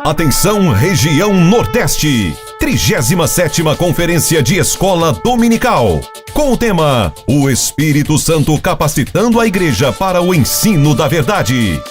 Atenção, região Nordeste, 37ª Conferência de Escola Dominical, com o tema O Espírito Santo capacitando a Igreja para o ensino da verdade.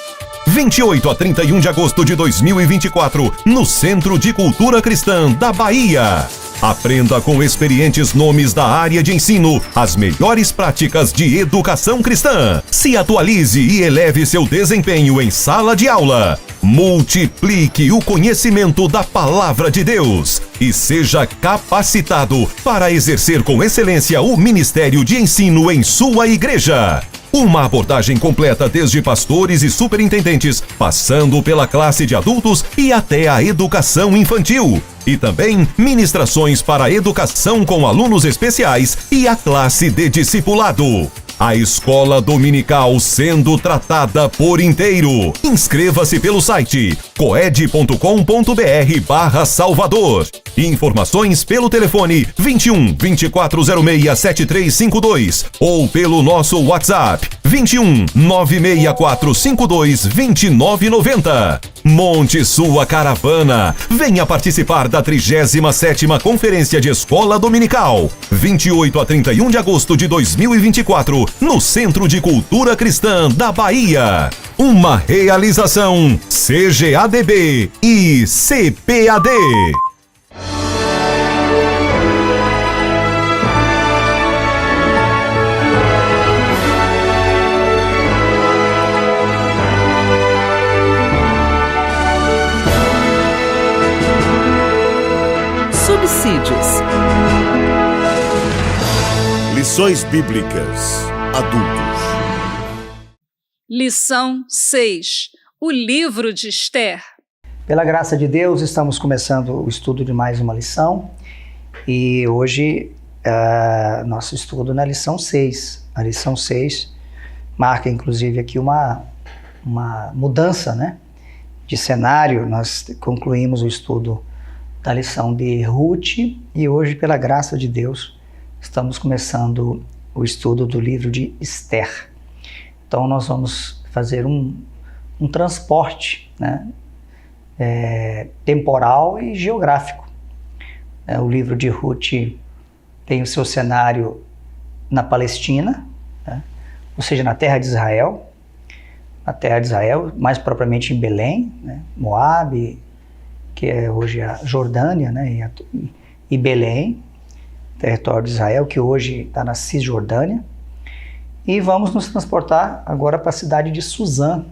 28 a 31 de agosto de 2024, no Centro de Cultura Cristã da Bahia. Aprenda com experientes nomes da área de ensino as melhores práticas de educação cristã. Se atualize e eleve seu desempenho em sala de aula. Multiplique o conhecimento da Palavra de Deus e seja capacitado para exercer com excelência o ministério de ensino em sua igreja. Uma abordagem completa desde pastores e superintendentes, passando pela classe de adultos e até a educação infantil. E também ministrações para a educação com alunos especiais e a classe de discipulado. A escola dominical sendo tratada por inteiro. Inscreva-se pelo site coed.com.br/Salvador. Informações pelo telefone 21 2406 7352 ou pelo nosso WhatsApp 21 96452 2990. Monte sua caravana. Venha participar da 37ª Conferência de Escola Dominical, 28 a 31 de agosto de 2024, no Centro de Cultura Cristã da Bahia. Uma realização CGADB e CPAD. Subsídios. Lições Bíblicas Adultos. Lição 6. O livro de Esther. Pela graça de Deus, estamos começando o estudo de mais uma lição. E hoje, nosso estudo na lição 6. A lição 6 marca, inclusive, aqui uma mudança, né, de cenário. Nós concluímos o estudo da lição de Ruth e hoje, pela graça de Deus, estamos começando o estudo do livro de Esther. Então nós vamos fazer um transporte, né, temporal e geográfico. O livro de Ruth tem o seu cenário na Palestina, né, ou seja, na terra de Israel, mais propriamente em Belém, né, Moabe, que é hoje a Jordânia, né, e Belém, território de Israel, que hoje está na Cisjordânia. E vamos nos transportar agora para a cidade de Suzã.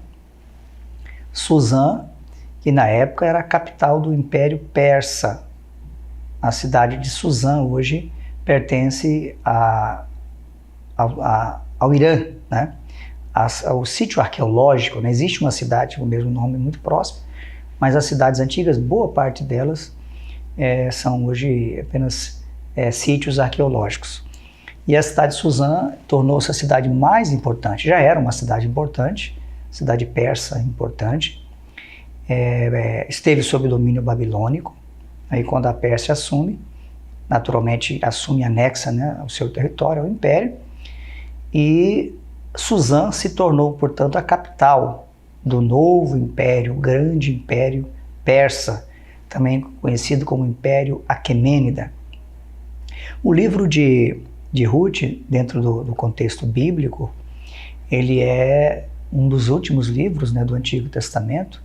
Suzã, que na época era a capital do Império Persa. A cidade de Suzã hoje pertence ao Irã, né? Ao sítio arqueológico, né? Existe uma cidade com o mesmo nome muito próximo, mas as cidades antigas, boa parte delas são hoje apenas sítios arqueológicos. E a cidade de Suzã tornou-se a cidade mais importante. Já era uma cidade importante, cidade persa importante. Esteve sob o domínio babilônico. Aí quando a Pérsia assume, naturalmente assume e anexa, né, ao seu território, ao império. E Suzã se tornou, portanto, a capital do novo império, grande império persa, também conhecido como Império Aquemênida. O livro de Ruth, dentro do contexto bíblico, ele é um dos últimos livros, né, do Antigo Testamento,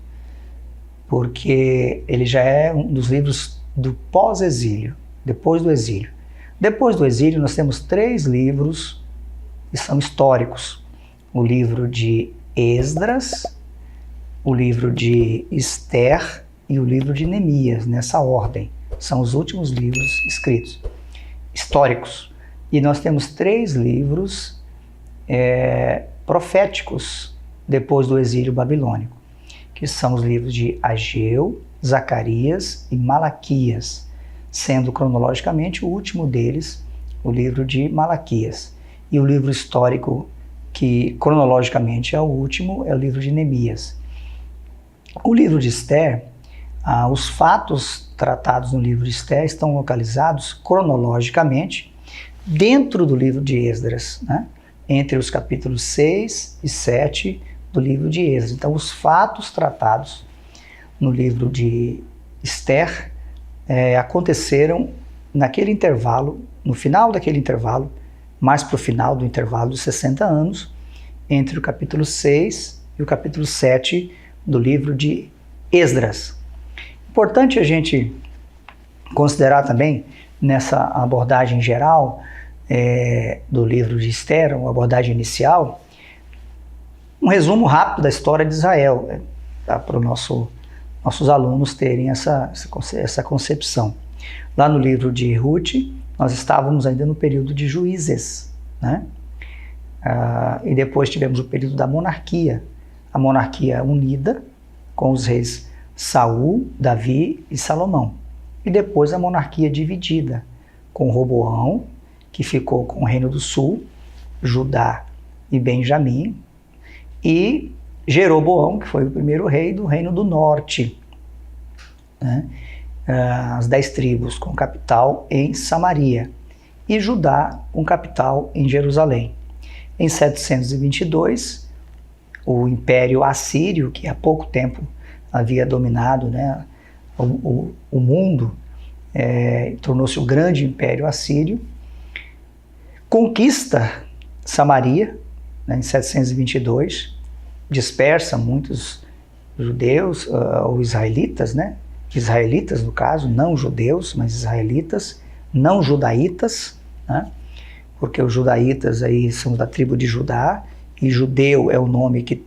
porque ele já é um dos livros do pós-exílio, depois do exílio. Depois do exílio, nós temos 3 livros que são históricos. O livro de Esdras, o livro de Esther e o livro de Neemias, nessa ordem. São os últimos livros escritos, históricos. E nós temos 3 livros proféticos depois do exílio babilônico, que são os livros de Ageu, Zacarias e Malaquias, sendo cronologicamente o último deles o livro de Malaquias. E o livro histórico que cronologicamente é o último é o livro de Neemias. O livro de Esther, os fatos tratados no livro de Esther estão localizados cronologicamente dentro do livro de Esdras, né? Entre os capítulos 6 e 7 do livro de Esdras. Então, os fatos tratados no livro de Esther aconteceram naquele intervalo, no final daquele intervalo, mais para o final do intervalo dos 60 anos, entre o capítulo 6 e o capítulo 7 do livro de Esdras. Importante a gente considerar também, nessa abordagem geral do livro de Esther, uma abordagem inicial, um resumo rápido da história de Israel, para os nossos alunos terem essa concepção. Lá no livro de Ruth, nós estávamos ainda no período de juízes, né? E depois tivemos o período da monarquia, a monarquia unida com os reis Saul, Davi e Salomão. E depois a monarquia dividida, com Roboão, que ficou com o reino do sul, Judá e Benjamim, e Jeroboão, que foi o primeiro rei do reino do norte, né? As 10 tribos com capital em Samaria, e Judá com capital em Jerusalém. Em 722, o Império Assírio, que há pouco tempo havia dominado, né, o mundo, tornou-se o grande Império Assírio, conquista Samaria, né, em 722, dispersa muitos judeus, ou israelitas, né? Israelitas, no caso, não judeus, mas israelitas, não judaítas, né? Porque os judaítas aí são da tribo de Judá, e judeu é o nome que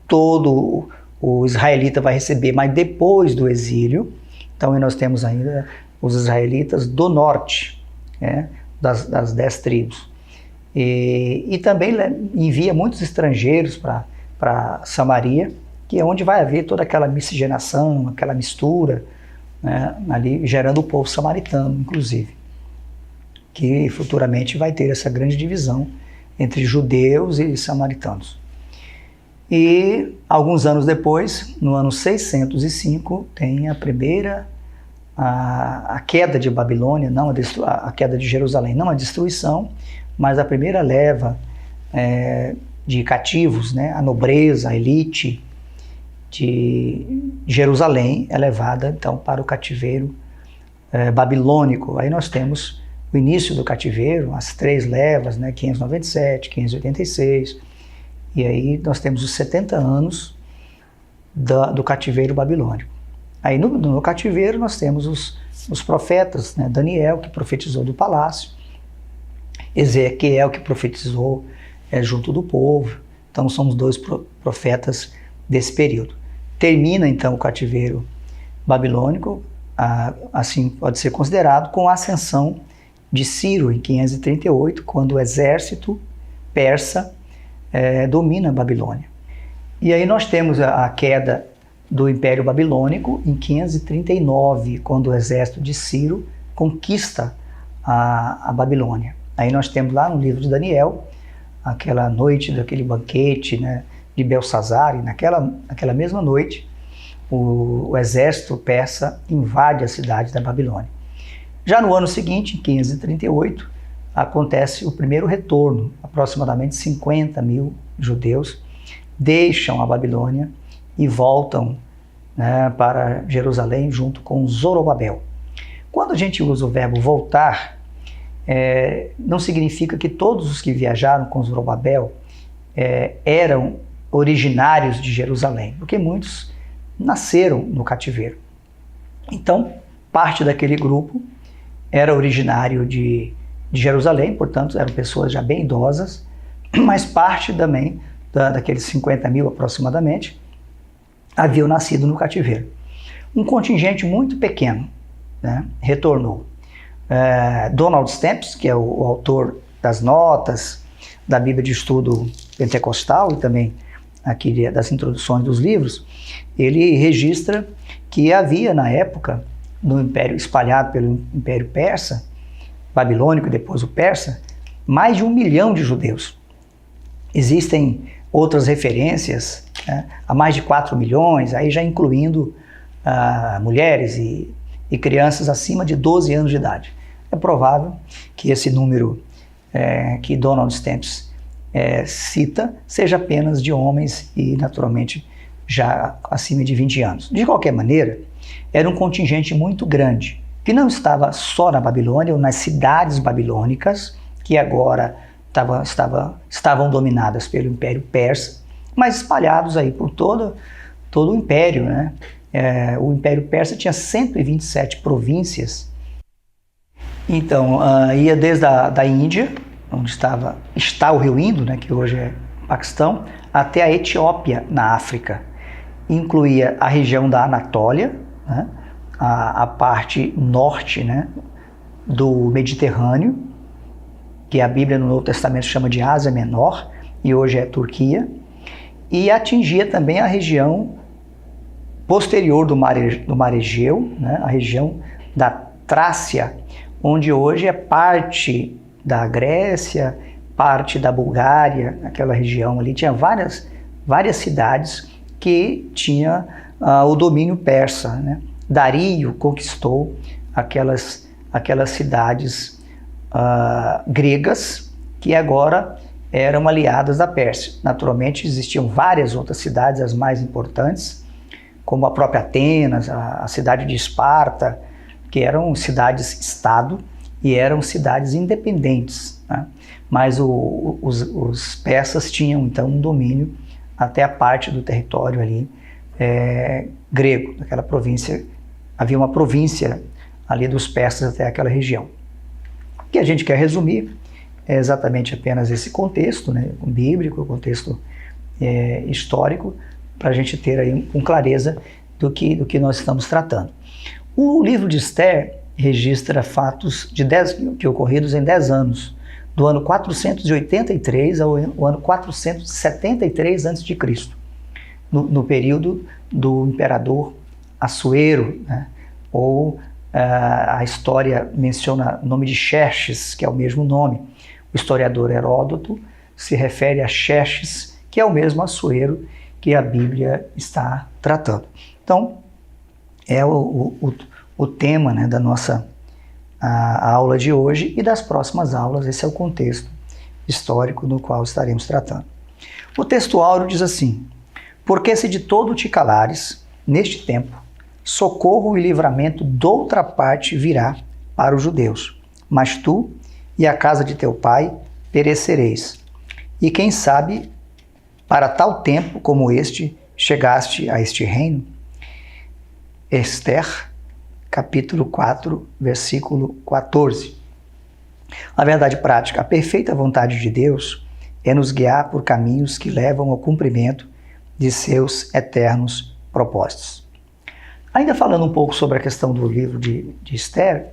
todo o israelita vai receber, mas depois do exílio. Então nós temos ainda os israelitas do norte, né? das 10 tribos. E também envia muitos estrangeiros para Samaria, que é onde vai haver toda aquela miscigenação, aquela mistura, né, ali gerando o povo samaritano, inclusive, que futuramente vai ter essa grande divisão entre judeus e samaritanos. E alguns anos depois, no ano 605, tem a primeira, a queda de Babilônia, não a queda de Jerusalém, não a destruição, mas a primeira leva de cativos, né, a nobreza, a elite de Jerusalém é levada então para o cativeiro babilônico. Aí nós temos o início do cativeiro, as 3 levas, né, 597, 586, e aí nós temos os 70 anos do cativeiro babilônico. Aí no cativeiro nós temos os profetas, né, Daniel, que profetizou do palácio, Ezequiel, que profetizou junto do povo. Então são os 2 profetas desse período. Termina então o cativeiro babilônico, assim pode ser considerado, com a ascensão de Ciro em 538, quando o exército persa domina a Babilônia. E aí nós temos a queda do Império Babilônico em 539, quando o exército de Ciro conquista a Babilônia. Aí nós temos lá no livro de Daniel, aquela noite daquele banquete, né, de Belsazar, e naquela mesma noite o exército persa invade a cidade da Babilônia. Já no ano seguinte, em 538, acontece o primeiro retorno. Aproximadamente 50 mil judeus deixam a Babilônia e voltam, né, para Jerusalém junto com Zorobabel. Quando a gente usa o verbo voltar, não significa que todos os que viajaram com Zorobabel eram originários de Jerusalém, porque muitos nasceram no cativeiro. Então, parte daquele grupo era originário de Jerusalém, portanto, eram pessoas já bem idosas, mas parte também, daqueles 50 mil aproximadamente, haviam nascido no cativeiro. Um contingente muito pequeno, né, retornou. Donald Stamps, que é o autor das notas da Bíblia de Estudo Pentecostal e também aqui das introduções dos livros, ele registra que havia na época, no império espalhado pelo Império Persa, babilônico e depois o persa, mais de 1 milhão de judeus. Existem outras referências, né, a mais de 4 milhões, aí já incluindo mulheres e crianças acima de 12 anos de idade. É provável que esse número que Donald Stamps cita seja apenas de homens e, naturalmente, já acima de 20 anos. De qualquer maneira, era um contingente muito grande, que não estava só na Babilônia ou nas cidades babilônicas, que agora estavam dominadas pelo Império Persa, mas espalhados aí por todo o Império, né? O Império Persa tinha 127 províncias. Então, ia desde a Índia, onde está o rio Indo, né, que hoje é Paquistão, até a Etiópia, na África. Incluía a região da Anatólia, né, a parte norte, né, do Mediterrâneo, que a Bíblia no Novo Testamento chama de Ásia Menor, e hoje é Turquia, e atingia também a região posterior do Mar Egeu, né, a região da Trácia, onde hoje é parte da Grécia, parte da Bulgária, aquela região ali. Tinha várias cidades que tinha o domínio persa, né? Dario conquistou aquelas cidades gregas que agora eram aliadas da Pérsia. Naturalmente existiam várias outras cidades, as mais importantes, como a própria Atenas, a cidade de Esparta, que eram cidades-estado e eram cidades independentes, né? Mas os persas tinham então um domínio até a parte do território ali grego, daquela província. Havia uma província ali dos persas até aquela região. O que a gente quer resumir é exatamente apenas esse contexto, né, bíblico, contexto histórico, para a gente ter aí com clareza do que nós estamos tratando. O livro de Esther registra fatos que ocorridos em 10 anos, do ano 483 ao ano 473 a.C., no período do imperador Assuero, né? Ou a história menciona o nome de Xerxes, que é o mesmo nome. O historiador Heródoto se refere a Xerxes, que é o mesmo Assuero que a Bíblia está tratando. Então, é o tema, né, da nossa a aula de hoje e das próximas aulas. Esse é o contexto histórico no qual estaremos tratando. O texto áureo diz assim: porque se de todo te calares, neste tempo, socorro e livramento doutra parte virá para os judeus, mas tu e a casa de teu pai perecereis. E quem sabe, para tal tempo como este, chegaste a este reino? Esther, capítulo 4, versículo 14. A verdade prática, a perfeita vontade de Deus é nos guiar por caminhos que levam ao cumprimento de seus eternos propósitos. Ainda falando um pouco sobre a questão do livro de Esther,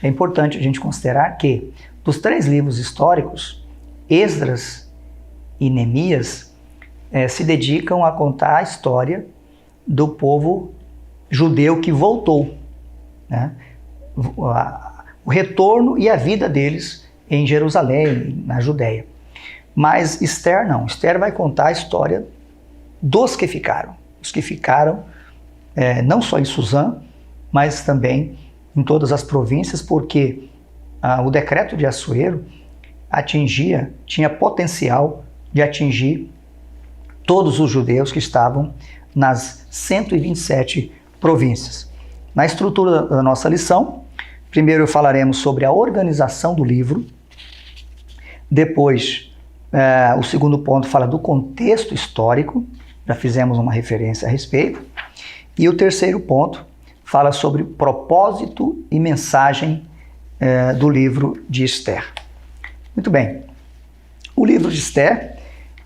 é importante a gente considerar que dos 3 livros históricos, Esdras e Neemias se dedicam a contar a história do povo judeu que voltou, né? O retorno e a vida deles em Jerusalém, na Judéia. Mas Esther não. Esther vai contar a história dos que ficaram. Os que ficaram não só em Suzã, mas também em todas as províncias, porque o decreto de Assuero tinha potencial de atingir todos os judeus que estavam nas 127 províncias. Na estrutura da nossa lição, primeiro falaremos sobre a organização do livro, depois o segundo ponto fala do contexto histórico, já fizemos uma referência a respeito, e o terceiro ponto fala sobre propósito e mensagem do livro de Esther. Muito bem, o livro de Esther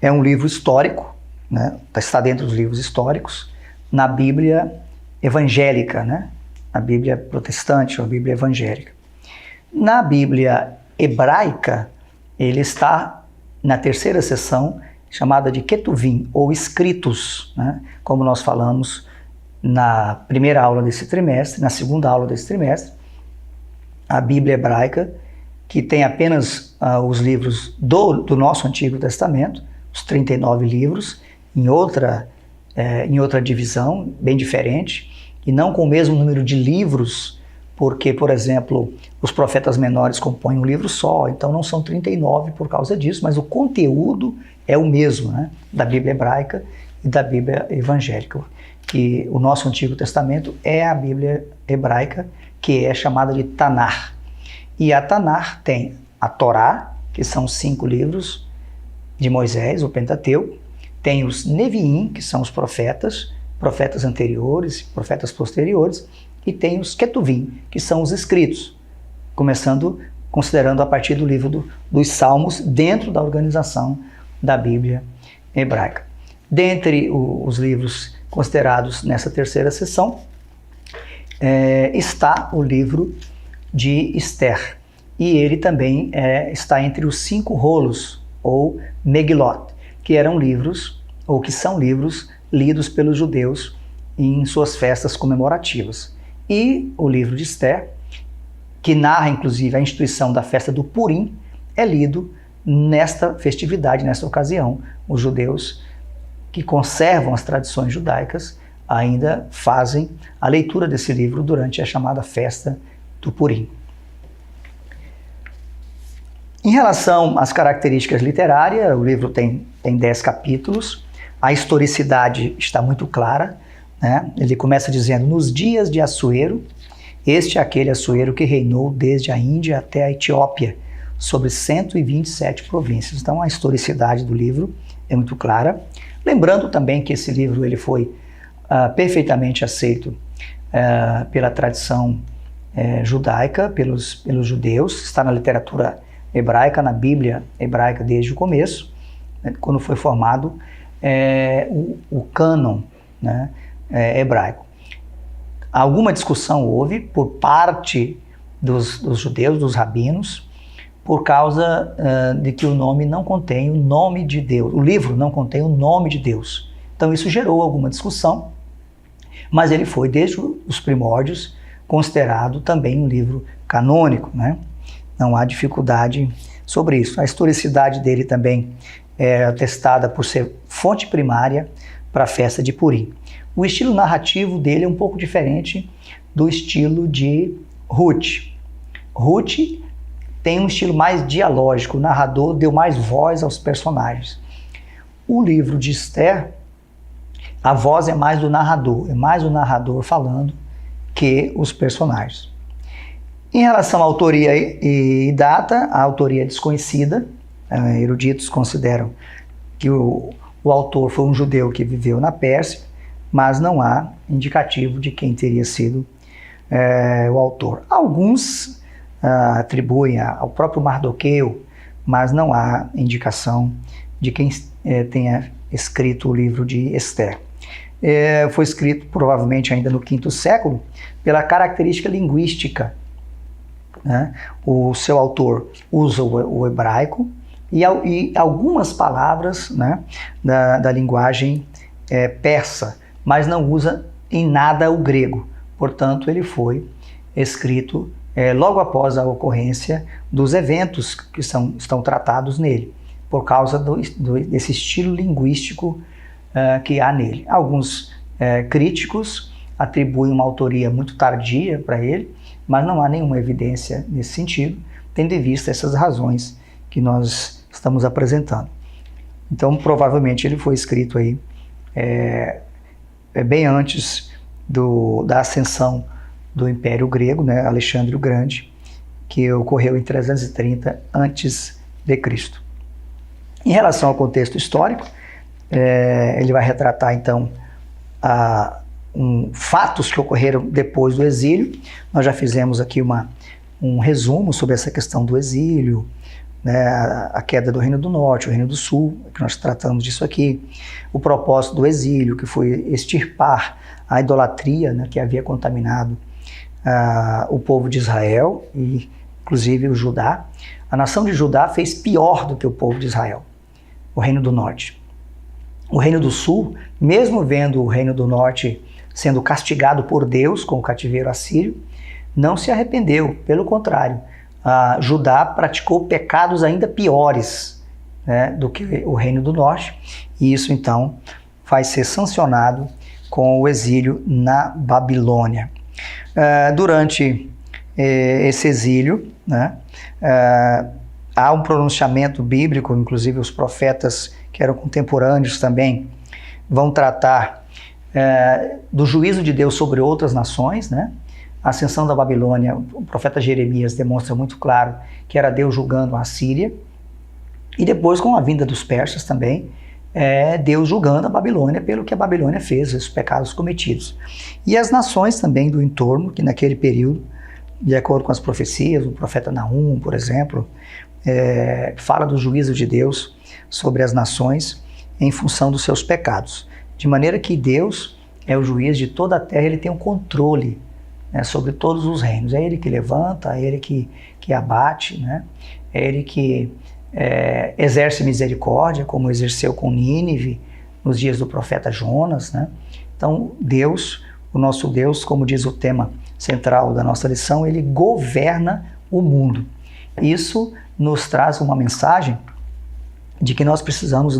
é um livro histórico, né? Está dentro dos livros históricos, na Bíblia evangélica, né? A Bíblia protestante ou a Bíblia evangélica. Na Bíblia hebraica, ele está na terceira seção, chamada de Ketuvim, ou escritos, né? Como nós falamos na primeira aula desse trimestre, na segunda aula desse trimestre, a Bíblia hebraica, que tem apenas os livros do nosso Antigo Testamento, os 39 livros, em outra divisão, bem diferente, e não com o mesmo número de livros, porque, por exemplo, os profetas menores compõem um livro só, então não são 39 por causa disso, mas o conteúdo é o mesmo, né, da Bíblia hebraica, e da Bíblia evangélica. Que o nosso Antigo Testamento é a Bíblia hebraica, que é chamada de Tanar. E a Tanar tem a Torá, que são 5 livros de Moisés, o Pentateuco, tem os Neviim, que são os profetas anteriores, profetas posteriores, e tem os Ketuvim, que são os escritos, considerando a partir do livro dos Salmos, dentro da organização da Bíblia hebraica. Dentre os livros considerados nessa terceira seção, está o livro de Esther, e ele também está entre os 5 rolos, ou Megilot, que eram livros, ou que são livros lidos pelos judeus em suas festas comemorativas. E o livro de Esther, que narra inclusive a instituição da festa do Purim, é lido nesta festividade, nesta ocasião. Os judeus que conservam as tradições judaicas ainda fazem a leitura desse livro durante a chamada festa do Purim. Em relação às características literárias, o livro tem 10 capítulos, a historicidade está muito clara, né? Ele começa dizendo: nos dias de Assuero, este é aquele Assuero que reinou desde a Índia até a Etiópia, sobre 127 províncias. Então a historicidade do livro é muito clara. Lembrando também que esse livro ele foi perfeitamente aceito pela tradição judaica, pelos judeus, está na literatura hebraica, na Bíblia hebraica desde o começo, né, quando foi formado o cânon, né, hebraico. Alguma discussão houve por parte dos judeus, dos rabinos, por causa de que o nome não contém o nome de Deus, o livro não contém o nome de Deus. Então isso gerou alguma discussão, mas ele foi, desde os primórdios, considerado também um livro canônico, né? Não há dificuldade sobre isso. A historicidade dele também é atestada por ser fonte primária para a festa de Purim. O estilo narrativo dele é um pouco diferente do estilo de Ruth. Ruth tem um estilo mais dialógico, o narrador deu mais voz aos personagens. O livro de Esther, a voz é mais do narrador, é mais o narrador falando que os personagens. Em relação à autoria e data, a autoria é desconhecida. Eruditos consideram que o autor foi um judeu que viveu na Pérsia, mas não há indicativo de quem teria sido o autor. Alguns atribuem ao próprio Mardoqueu, mas não há indicação de quem tenha escrito o livro de Esther. Foi escrito provavelmente ainda no V século pela característica linguística, né? O seu autor usa o hebraico e algumas palavras, né, da linguagem persa, mas não usa em nada o grego. Portanto, ele foi escrito logo após a ocorrência dos eventos que estão tratados nele, por causa desse estilo linguístico que há nele. Alguns críticos atribuem uma autoria muito tardia para ele, mas não há nenhuma evidência nesse sentido, tendo em vista essas razões que nós estamos apresentando. Então, provavelmente ele foi escrito aí bem antes da ascensão do Império Grego, né, Alexandre o Grande, que ocorreu em 330 a.C. Em relação ao contexto histórico, ele vai retratar então fatos que ocorreram depois do exílio. Nós já fizemos aqui um resumo sobre essa questão do exílio, né, a queda do Reino do Norte, o Reino do Sul, que nós tratamos disso aqui, o propósito do exílio, que foi extirpar a idolatria, né, que havia contaminado o povo de Israel, e inclusive o Judá. A nação de Judá fez pior do que o povo de Israel, o Reino do Norte. O Reino do Sul, mesmo vendo o Reino do Norte sendo castigado por Deus com o cativeiro assírio, não se arrependeu, pelo contrário, Judá praticou pecados ainda piores, né, do que o Reino do Norte, e isso então vai ser sancionado com o exílio na Babilônia. Durante esse exílio, né, há um pronunciamento bíblico, inclusive os profetas que eram contemporâneos também vão tratar do juízo de Deus sobre outras nações, né? A ascensão da Babilônia, o profeta Jeremias demonstra muito claro que era Deus julgando a Síria, e depois com a vinda dos persas também, Deus julgando a Babilônia pelo que a Babilônia fez, os pecados cometidos. E as nações também do entorno, que naquele período, de acordo com as profecias, o profeta Naum, por exemplo, fala do juízo de Deus sobre as nações em função dos seus pecados. De maneira que Deus é o juiz de toda a terra, ele tem um controle, né, sobre todos os reinos. É ele que levanta, é ele que abate, né? É ele que exerce misericórdia, como exerceu com Nínive nos dias do profeta Jonas, né? Então Deus, o nosso Deus, como diz o tema central da nossa lição, ele governa o mundo. Isso nos traz uma mensagem de que nós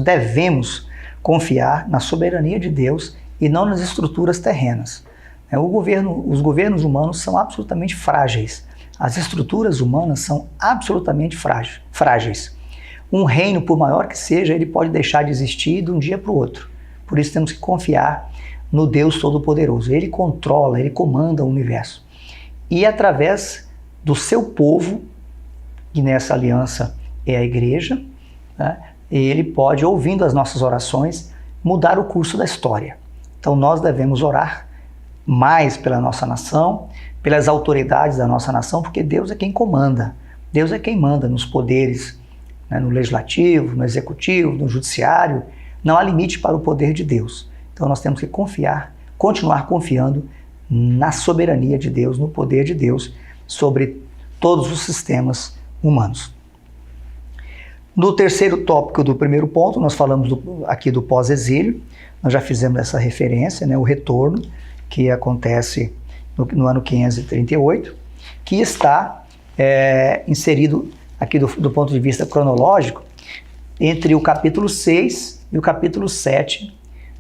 devemos confiar na soberania de Deus e não nas estruturas terrenas. Os governos humanos são absolutamente frágeis. As estruturas humanas são absolutamente frágeis. Um reino, por maior que seja, ele pode deixar de existir de um dia para o outro. Por isso temos que confiar no Deus Todo-Poderoso. Ele controla, ele comanda o universo. E através do seu povo, que nessa aliança é a igreja, né, ele pode, ouvindo as nossas orações, mudar o curso da história. Então nós devemos orar mais pela nossa nação, pelas autoridades da nossa nação, porque Deus é quem comanda. Deus é quem manda nos poderes, né, no legislativo, no executivo, no judiciário. Não há limite para o poder de Deus. Então nós temos que continuar confiando na soberania de Deus, no poder de Deus sobre todos os sistemas humanos. No terceiro tópico do primeiro ponto, nós falamos aqui do pós-exílio. Nós já fizemos essa referência, né, o retorno, que acontece no ano 538, que está inserido aqui do ponto de vista cronológico entre o capítulo 6 e o capítulo 7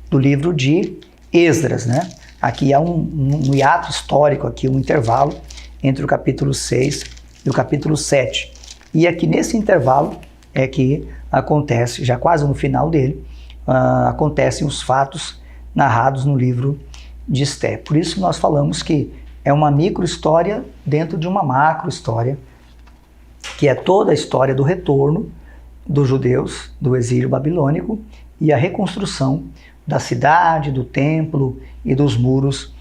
do livro de Esdras, né? Aqui há um hiato histórico, aqui um intervalo entre o capítulo 6 e o capítulo 7. E aqui nesse intervalo é que acontece, já quase no final dele, acontecem os fatos narrados no livro de Esther. Por isso nós falamos que é uma micro-história dentro de uma macro-história, que é toda a história do retorno dos judeus do exílio babilônico e a reconstrução da cidade, do templo e dos muros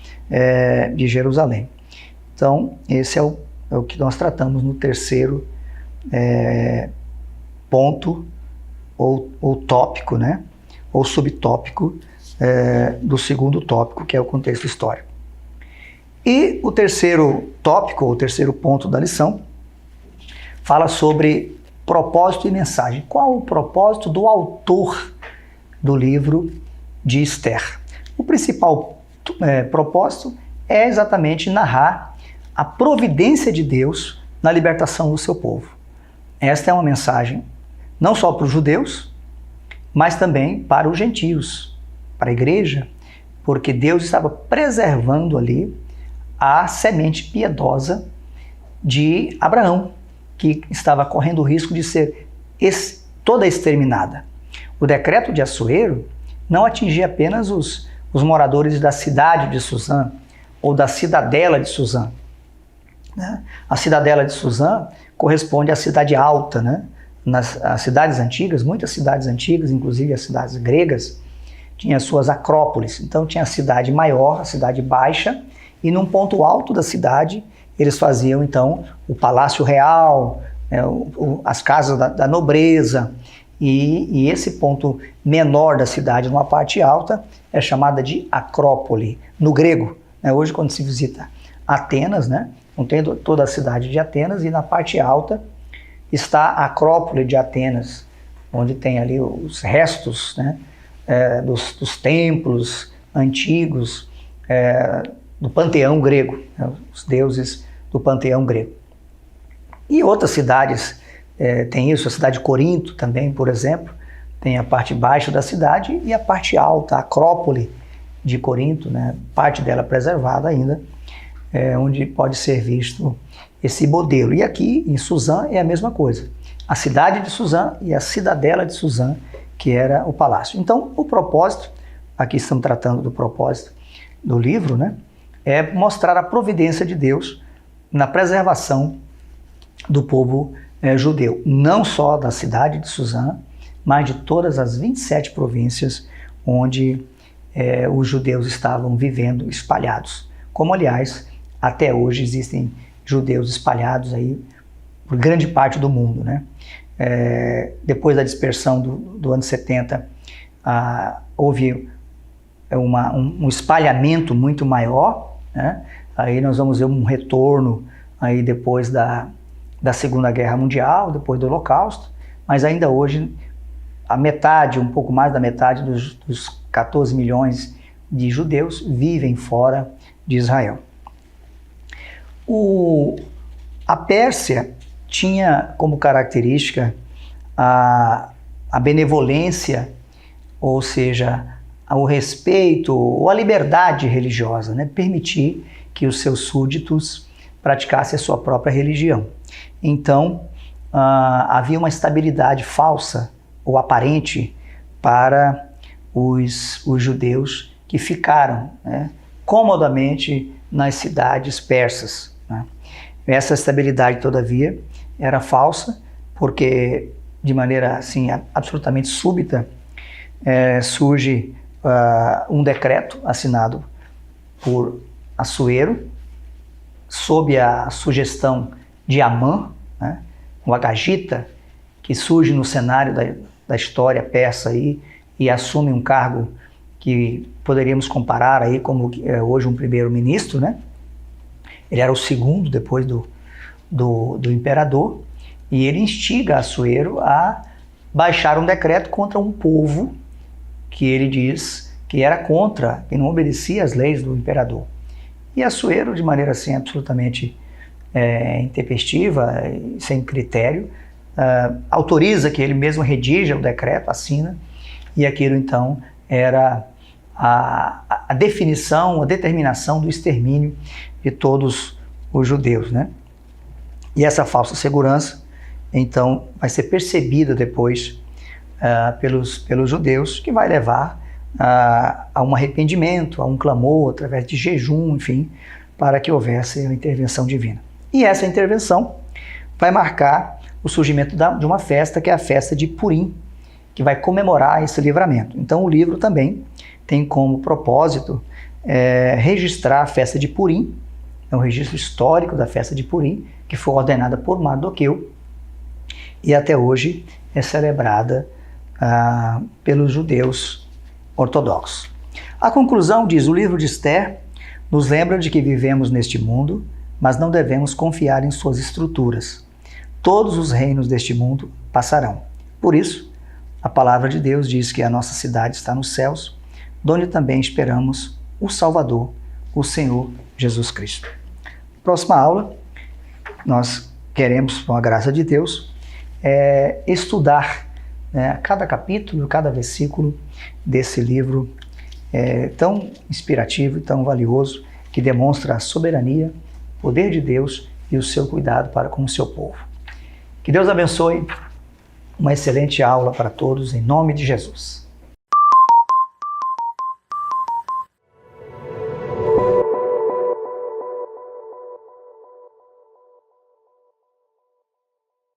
de Jerusalém. Então, esse é o que nós tratamos no terceiro ponto, ou tópico, né? Ou subtópico do segundo tópico, que é o contexto histórico. E o terceiro tópico, ou terceiro ponto da lição, fala sobre propósito e mensagem. Qual o propósito do autor do livro de Esther? O principal propósito é exatamente narrar a providência de Deus na libertação do seu povo. Esta é uma mensagem não só para os judeus, mas também para os gentios, para a igreja, porque Deus estava preservando ali a semente piedosa de Abraão, que estava correndo o risco de ser toda exterminada. O decreto de Assuero não atingia apenas os moradores da cidade de Suzã ou da cidadela de Suzã, né? A cidadela de Suzã corresponde à cidade alta, né? As cidades antigas, muitas cidades antigas, inclusive as cidades gregas, tinham suas acrópolis. Então tinha a cidade maior, a cidade baixa, e num ponto alto da cidade eles faziam então o palácio real, as casas da nobreza, e esse ponto menor da cidade, numa parte alta, é chamada de acrópole, no grego. Hoje, quando se visita Atenas, né, não tem toda a cidade de Atenas, e na parte alta está a Acrópole de Atenas, onde tem ali os restos, né, dos templos antigos, do panteão grego, né, os deuses do panteão grego. E outras cidades tem isso, a cidade de Corinto também, por exemplo, tem a parte baixa da cidade e a parte alta, a Acrópole de Corinto, né, parte dela preservada ainda, onde pode ser visto esse modelo. E aqui em Suzã é a mesma coisa. A cidade de Suzã e a cidadela de Suzã, que era o palácio. Então, o propósito aqui estamos tratando do propósito do livro, né? É mostrar a providência de Deus na preservação do povo judeu, não só da cidade de Suzã, mas de todas as 27 províncias onde os judeus estavam vivendo espalhados. Como, aliás, até hoje existem judeus espalhados aí por grande parte do mundo, né? Depois da dispersão do ano 70, houve um espalhamento muito maior, né? Aí nós vamos ver um retorno aí depois da Segunda Guerra Mundial, depois do Holocausto, mas ainda hoje a metade, um pouco mais da metade dos 14 milhões de judeus vivem fora de Israel. A Pérsia tinha como característica a benevolência, ou seja, o respeito ou a liberdade religiosa, né? Permitir que os seus súditos praticassem a sua própria religião. Então, havia uma estabilidade falsa ou aparente para os judeus que ficaram, né, comodamente nas cidades persas, né? Essa estabilidade, todavia, era falsa, porque de maneira assim absolutamente súbita surge um decreto assinado por Assuero, sob a sugestão de Amã, né, o Agagita, que surge no cenário da história persa aí, e assume um cargo que poderíamos comparar aí como hoje um primeiro-ministro, né? Ele era o segundo depois do imperador, e ele instiga Assuero a baixar um decreto contra um povo que ele diz que era contra e não obedecia às leis do imperador. E Assuero, de maneira assim absolutamente intempestiva, sem critério, autoriza que ele mesmo redija o decreto, assina, e aquilo então era a definição, a determinação do extermínio de todos os judeus, né? E essa falsa segurança então vai ser percebida depois pelos judeus, que vai levar a um arrependimento, a um clamor através de jejum, enfim, para que houvesse a intervenção divina. E essa intervenção vai marcar o surgimento de uma festa, que é a festa de Purim, que vai comemorar esse livramento. Então o livro também tem como propósito registrar a festa de Purim, é um registro histórico da festa de Purim, que foi ordenada por Mardoqueu, e até hoje é celebrada pelos judeus ortodoxos. A conclusão diz: o livro de Esther nos lembra de que vivemos neste mundo, mas não devemos confiar em suas estruturas. Todos os reinos deste mundo passarão. Por isso, a palavra de Deus diz que a nossa cidade está nos céus, donde também esperamos o Salvador, o Senhor Jesus Cristo. Próxima aula, nós queremos, com a graça de Deus, estudar cada capítulo, cada versículo desse livro tão inspirativo e tão valioso, que demonstra a soberania, o poder de Deus e o seu cuidado para com o seu povo. Que Deus abençoe, uma excelente aula para todos, em nome de Jesus.